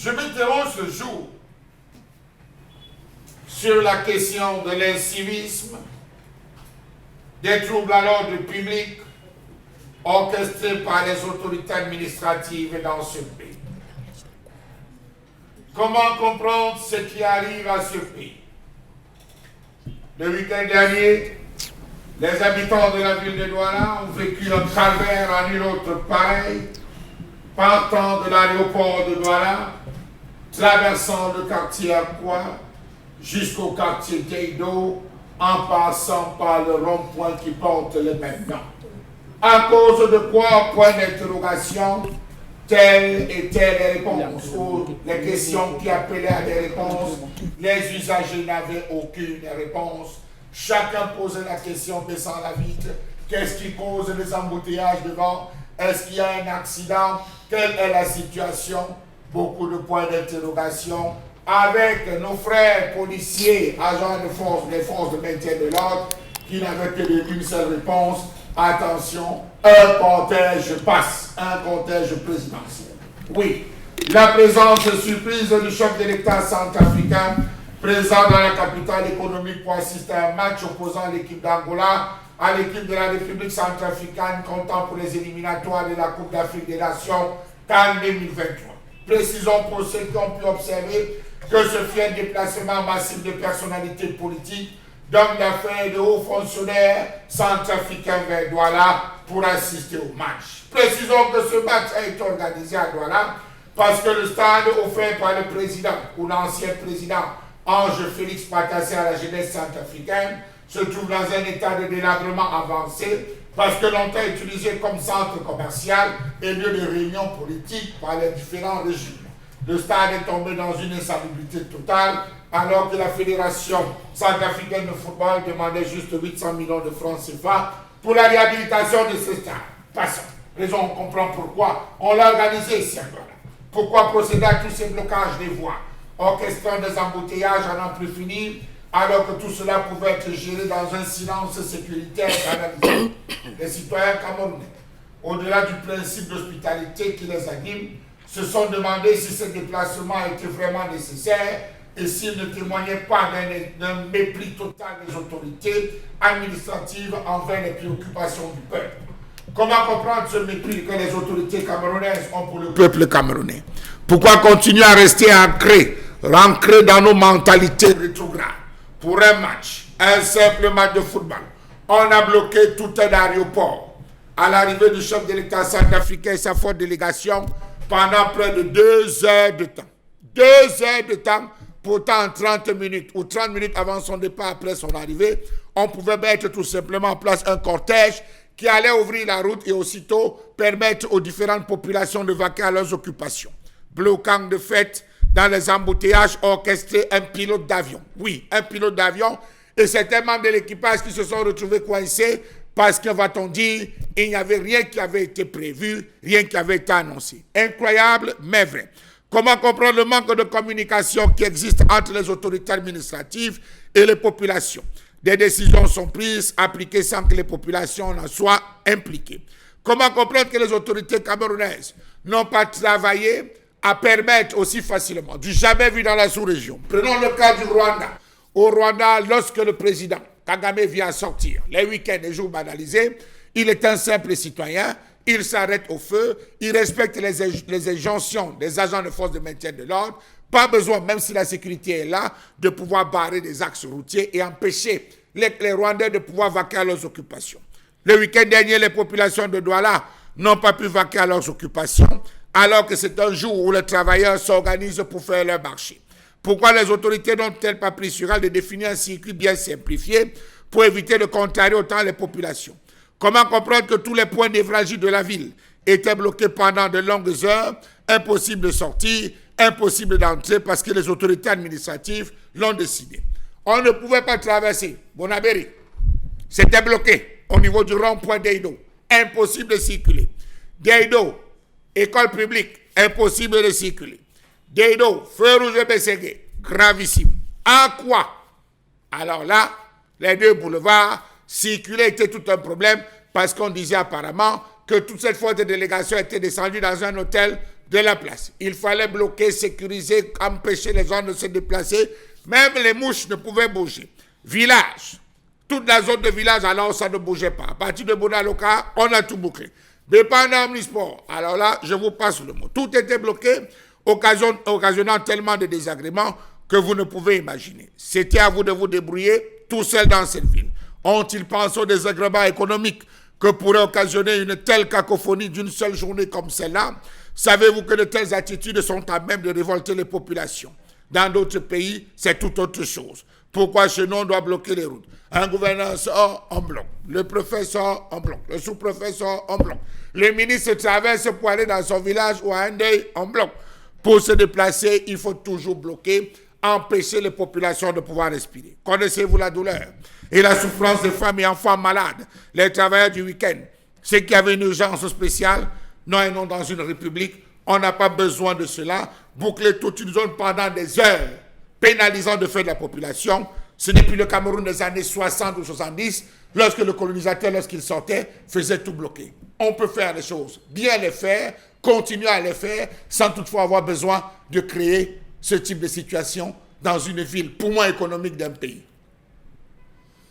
Je m'interroge ce jour sur la question de l'incivisme, des troubles à l'ordre public orchestrés par les autorités administratives dans ce pays. Comment comprendre ce qui arrive à ce pays? Le week-end dernier, les habitants de la ville de Douala ont vécu un calvaire à nul autre pareil, partant de l'aéroport de Douala, traversant le quartier Akwa jusqu'au quartier Deido, en passant par le rond-point qui porte le même nom. À cause de quoi, point d'interrogation, telle et telle réponse, ou les questions qui appelaient à des réponses, les usagers n'avaient aucune réponse. Chacun posait la question baissant la vitre. Qu'est-ce qui cause les embouteillages devant? Est-ce qu'il y a un accident? Quelle est la situation? Beaucoup de points d'interrogation. Avec nos frères policiers, agents des forces de maintien de l'ordre, qui n'avaient que une seule réponse. Attention, un cortège passe, un cortège présidentiel. Oui, la présence surprise du chef de l'État centrafricain, présent dans la capitale économique pour assister à un match opposant l'équipe d'Angola à l'équipe de la République centrafricaine comptant pour les éliminatoires de la Coupe d'Afrique des Nations CAN 2023. Précisons pour ceux qui ont pu observer que ce fut un déplacement massif de personnalités politiques, d'hommes d'affaires et de hauts fonctionnaires centrafricains vers Douala pour assister au match. Précisons que ce match a été organisé à Douala parce que le stade offert par le président ou l'ancien président Ange Félix Patassé à la jeunesse centrafricaine se trouve dans un état de délabrement avancé parce que longtemps utilisé comme centre commercial et lieu de réunion politique par les différents régimes. Le stade est tombé dans une insalubrité totale alors que la Fédération centrafricaine de football demandait juste 800 millions de francs CFA pour la réhabilitation de ce stade. Passons. Raison, on comprend pourquoi on l'a organisé ici à Douala. Pourquoi procéder à tous ces blocages des voies, orchestrant des embouteillages à n'en plus finir, alors que tout cela pouvait être géré dans un silence sécuritaire canalisé. Les citoyens camerounais, au-delà du principe d'hospitalité qui les anime, se sont demandé si ce déplacement était vraiment nécessaire et s'il ne témoignait pas d'un mépris total des autorités administratives envers les préoccupations du peuple. Comment comprendre ce mépris que les autorités camerounaises ont pour le peuple camerounais? Pourquoi continuer à rester ancré dans nos mentalités rétrogrades? Pour un match, un simple match de football, on a bloqué tout un aéroport à l'arrivée du chef de l'État centrafricain et sa forte délégation pendant près de 2 heures de temps. 2 heures de temps, pourtant 30 minutes ou 30 minutes avant son départ, après son arrivée, on pouvait mettre tout simplement en place un cortège qui allait ouvrir la route et aussitôt permettre aux différentes populations de vaquer à leurs occupations. Bloquant de fait dans les embouteillages orchestrés un pilote d'avion. Oui, un pilote d'avion et certains membres de l'équipage qui se sont retrouvés coincés parce que, va-t-on dire, il n'y avait rien qui avait été prévu, rien qui avait été annoncé. Incroyable, mais vrai. Comment comprendre le manque de communication qui existe entre les autorités administratives et les populations? Des décisions sont prises, appliquées sans que les populations en soient impliquées. Comment comprendre que les autorités camerounaises n'ont pas travaillé à permettre aussi facilement, du jamais vu dans la sous-région? Prenons le cas du Rwanda. Au Rwanda, lorsque le président Kagame vient sortir les week-ends et jours banalisés, il est un simple citoyen, il s'arrête au feu, il respecte les injonctions des agents de force de maintien de l'ordre. Pas besoin, même si la sécurité est là, de pouvoir barrer des axes routiers et empêcher les Rwandais de pouvoir vaquer à leurs occupations. Le week-end dernier, les populations de Douala n'ont pas pu vaquer à leurs occupations, alors que c'est un jour où les travailleurs s'organisent pour faire leur marché. Pourquoi les autorités n'ont-elles pas pris sur elles de définir un circuit bien simplifié pour éviter de contrarier autant les populations? Comment comprendre que tous les points névralgiques de la ville étaient bloqués pendant de longues heures, impossible de sortir, impossible d'entrer parce que les autorités administratives l'ont décidé? On ne pouvait pas traverser Bonabéry. C'était bloqué au niveau du rond-point d'Eido. Impossible de circuler. D'Eido, école publique, impossible de circuler. D'Eido, feu rouge Bességué, gravissime. En quoi? Alors là, les 2 boulevards, circuler était tout un problème parce qu'on disait apparemment que toute cette forte délégation était descendue dans un hôtel de la place. Il fallait bloquer, sécuriser, empêcher les gens de se déplacer. Même les mouches ne pouvaient bouger. Village. Toute la zone de village, alors ça ne bougeait pas. À partir de Bonaloka, on a tout bouclé. Dépendant omnisport. Alors là, je vous passe le mot. Tout était bloqué, occasionnant tellement de désagréments que vous ne pouvez imaginer. C'était à vous de vous débrouiller tout seul dans cette ville. Ont-ils pensé aux désagréments économiques que pourrait occasionner une telle cacophonie d'une seule journée comme celle-là? Savez-vous que de telles attitudes sont à même de révolter les populations? Dans d'autres pays, c'est tout autre chose. Pourquoi chez nous, on doit bloquer les routes? Un gouverneur sort, on bloque. Le préfet sort, on bloque. Le sous-préfet sort, on bloque. Le ministre traverse pour aller dans son village ou à un deuil, on bloque. Pour se déplacer, il faut toujours bloquer, empêcher les populations de pouvoir respirer. Connaissez-vous la douleur et la souffrance des femmes et enfants malades, les travailleurs du week-end, ceux qui avaient une urgence spéciale? Non et non, dans une république, on n'a pas besoin de cela. Boucler toute une zone pendant des heures, pénalisant de fait la population. Ce n'est plus le Cameroun des années 60 ou 70, lorsque le colonisateur, lorsqu'il sortait, faisait tout bloquer. On peut faire les choses, bien les faire, continuer à les faire, sans toutefois avoir besoin de créer ce type de situation dans une ville, pour moi économique d'un pays.